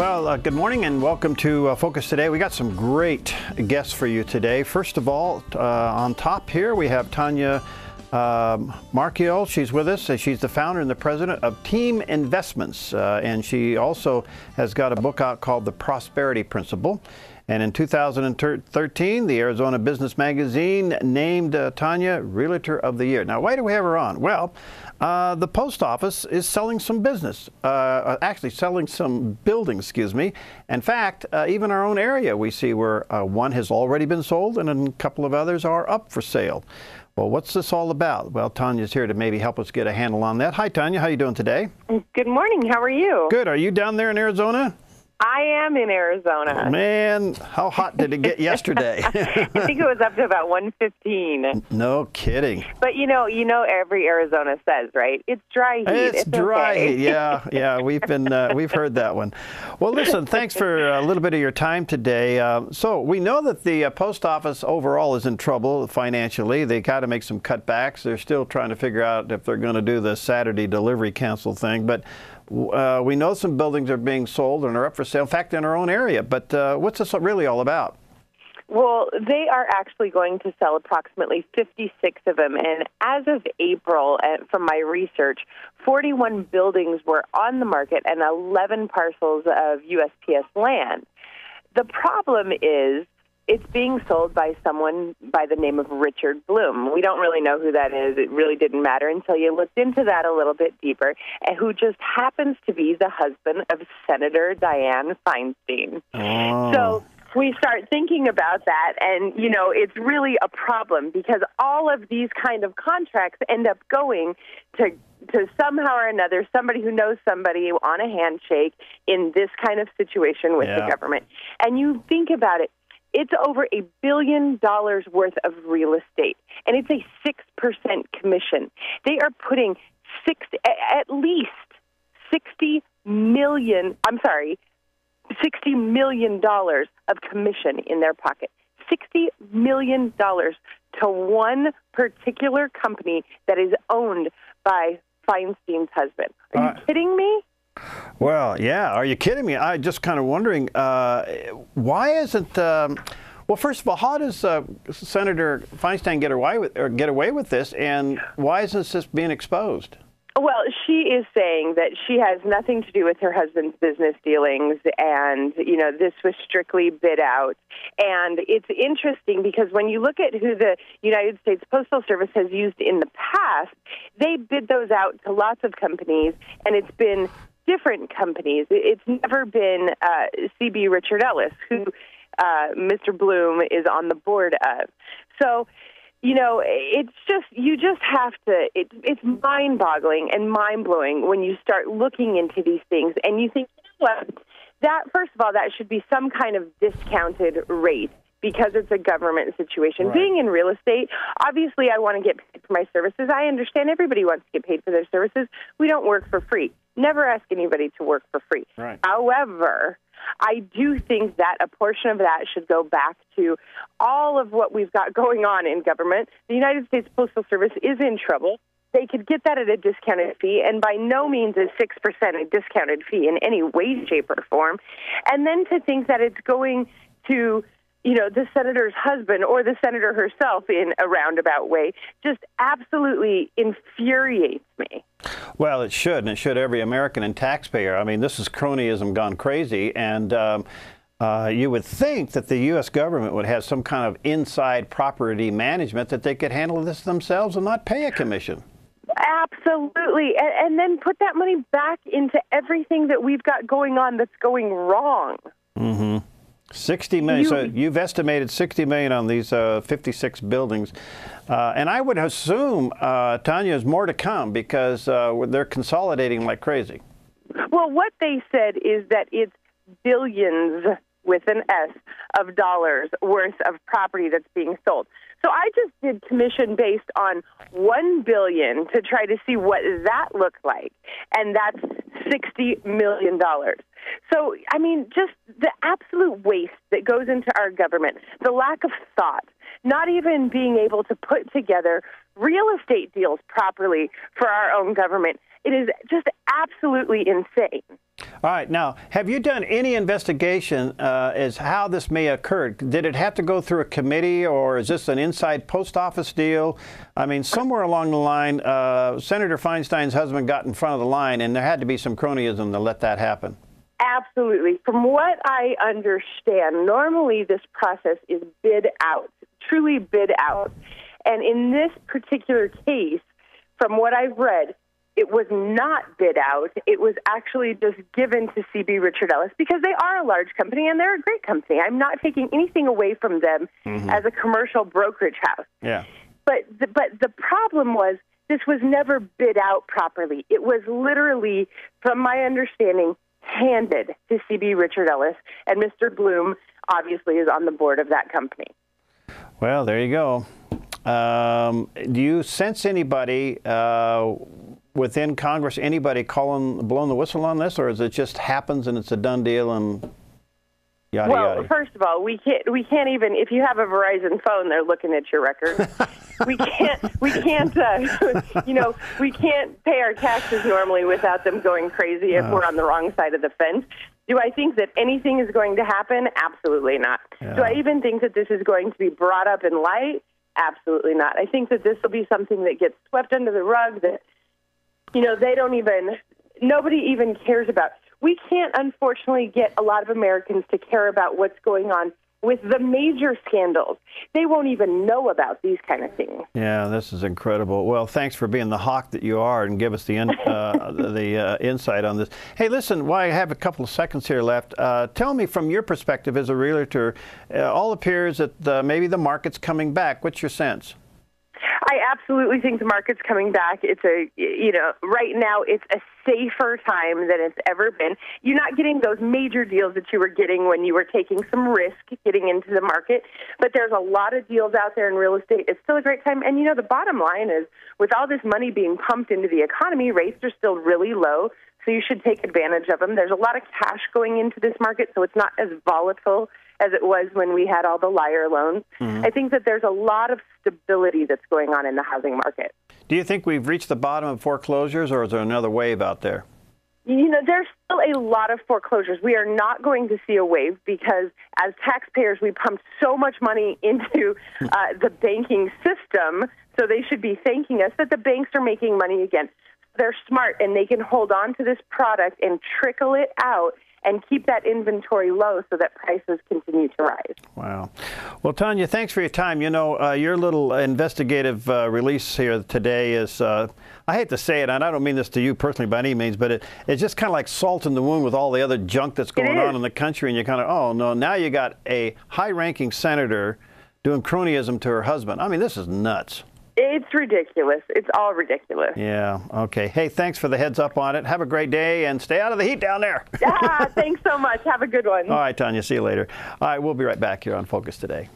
Good morning and welcome to Focus Today. We got some great guests for you today. First of all, on top here we have Tanya Marchiol. She's with us. She's the founder and the president of Team Investments, and she also has got a book out called The Prosperity Principle. And in 2013, the Arizona Business Magazine named Tanya Realtor of the Year. Now, why do we have her on? Well, the post office is selling some business, actually selling some buildings, excuse me. In fact, even our own area, we see where one has already been sold and a couple of others are up for sale. Well, what's this all about? Well, Tanya's here to maybe help us get a handle on that. Hi, Tanya. How you doing today? Good morning. How are you? Good. Are you down there in Arizona? I am in Arizona. Man, how hot did it get yesterday? I think it was up to about 115. No kidding. But you know, every Arizona says, right? It's dry heat. It's dry okay. heat. Yeah. We've heard that one. Well, listen, thanks for a little bit of your time today. So we know that the post office overall is in trouble financially. They got to make some cutbacks. They're still trying to figure out if they're going to do the Saturday delivery cancel thing, but we know some buildings are being sold and are up for sale, in fact, in our own area. But what's this really all about? Well, they are actually going to sell approximately 56 of them. And as of April, from my research, 41 buildings were on the market and 11 parcels of USPS land. The problem is it's being sold by someone by the name of Richard Bloom. We don't really know who that is. It really didn't matter until you looked into that a little bit deeper, and who just happens to be the husband of Senator Dianne Feinstein. Oh. So we start thinking about that, and, you know, it's really a problem because all of these kind of contracts end up going to somehow or another, somebody who knows somebody on a handshake in this kind of situation with the government. And you think about it, it's over $1 billion worth of real estate, and it's a 6% commission. They are putting at least $60 million of commission in their pocket. $60 million to one particular company that is owned by Feinstein's husband. Are you kidding me? Well, yeah. Are you kidding me? I just kind of wondering, why isn't, well, first of all, how does Senator Feinstein get away with this, and why isn't this being exposed? Well, she is saying that she has nothing to do with her husband's business dealings, and, you know, this was strictly bid out. And it's interesting because when you look at who the United States Postal Service has used in the past, they bid those out to lots of companies, and it's been different companies. It's never been C.B. Richard Ellis, who Mr. Bloom is on the board of. So, you know, it's just, you just have to, it's mind-boggling and mind-blowing when you start looking into these things and you think, you know what, that, first of all, that should be some kind of discounted rate because it's a government situation. Right. Being in real estate, obviously I want to get paid for my services. I understand everybody wants to get paid for their services. We don't work for free. Never ask anybody to work for free. Right. However, I do think that a portion of that should go back to all of what we've got going on in government. The United States Postal Service is in trouble. They could get that at a discounted fee, and by no means is 6% a discounted fee in any way, shape, or form. And then to think that it's going to, you know, the senator's husband or the senator herself in a roundabout way just absolutely infuriates me. Well, it should, and it should every American and taxpayer. I mean, this is cronyism gone crazy, and you would think that the U.S. government would have some kind of inside property management that they could handle this themselves and not pay a commission. Absolutely, and then put that money back into everything that we've got going on that's going wrong. Mm-hmm. 60 million. So you've estimated 60 million on these 56 buildings. And I would assume, Tanya, there's more to come because they're consolidating like crazy. Well, what they said is that it's billions with an S of dollars worth of property that's being sold. So I just did commission based on $1 billion to try to see what that looked like, and that's $60 million. So, I mean, just the absolute waste that goes into our government, the lack of thought, not even being able to put together real estate deals properly for our own government. It is just absolutely insane. All right. Now, have you done any investigation as how this may occur? Did it have to go through a committee, or is this an inside post office deal? I mean, somewhere along the line, Senator Feinstein's husband got in front of the line, and there had to be some cronyism to let that happen. Absolutely. From what I understand, normally this process is bid out, truly bid out. And in this particular case, from what I've read, it was not bid out. It was actually just given to CB Richard Ellis because they are a large company and they're a great company. I'm not taking anything away from them as a commercial brokerage house. Yeah. But the problem was this was never bid out properly. It was literally, from my understanding, handed to CB Richard Ellis, and Mr. Bloom obviously is on the board of that company. Well, there you go. Do you sense anybody within Congress, anybody blowing the whistle on this, or is it just happens and it's a done deal and yada well, yada? First of all, we can't even, if you have a Verizon phone, they're looking at your record. we can't we can't pay our taxes normally without them going crazy if we're on the wrong side of the fence. Do I think that anything is going to happen? Absolutely not. Yeah. Do I even think that this is going to be brought up in light? Absolutely not. I think that this will be something that gets swept under the rug that, nobody even cares about. We can't, unfortunately, get a lot of Americans to care about what's going on with the major scandals. They won't even know about these kind of things. Yeah, this is incredible. Well, thanks for being the hawk that you are and give us the insight on this. Hey, listen, while I have a couple of seconds here left, tell me from your perspective as a realtor, all appears that maybe the market's coming back. What's your sense? I absolutely think the market's coming back. It's right now it's a safer time than it's ever been. You're not getting those major deals that you were getting when you were taking some risk getting into the market, but there's a lot of deals out there in real estate. It's still a great time. And, the bottom line is with all this money being pumped into the economy, rates are still really low, so you should take advantage of them. There's a lot of cash going into this market, so it's not as volatile as it was when we had all the liar loans. I think that there's a lot of stability that's going on in the housing market. Do you think we've reached the bottom of foreclosures, or is there another wave out there? There's still a lot of foreclosures. We are not going to see a wave because as taxpayers, we pumped so much money into the banking system, so they should be thanking us that the banks are making money again. They're smart, and they can hold on to this product and trickle it out and keep that inventory low so that prices continue to rise. Wow. Well, Tanya, thanks for your time. Your little investigative release here today is, I hate to say it, and I don't mean this to you personally by any means, but it's just kind of like salt in the wound with all the other junk that's going on in the country, and you're kind of, oh, no, now you got a high-ranking senator doing cronyism to her husband. I mean, this is nuts. It's ridiculous. It's all ridiculous. Yeah. Okay. Hey, thanks for the heads up on it. Have a great day and stay out of the heat down there. Yeah, thanks so much. Have a good one. All right, Tanya. See you later. All right. We'll be right back here on Focus Today.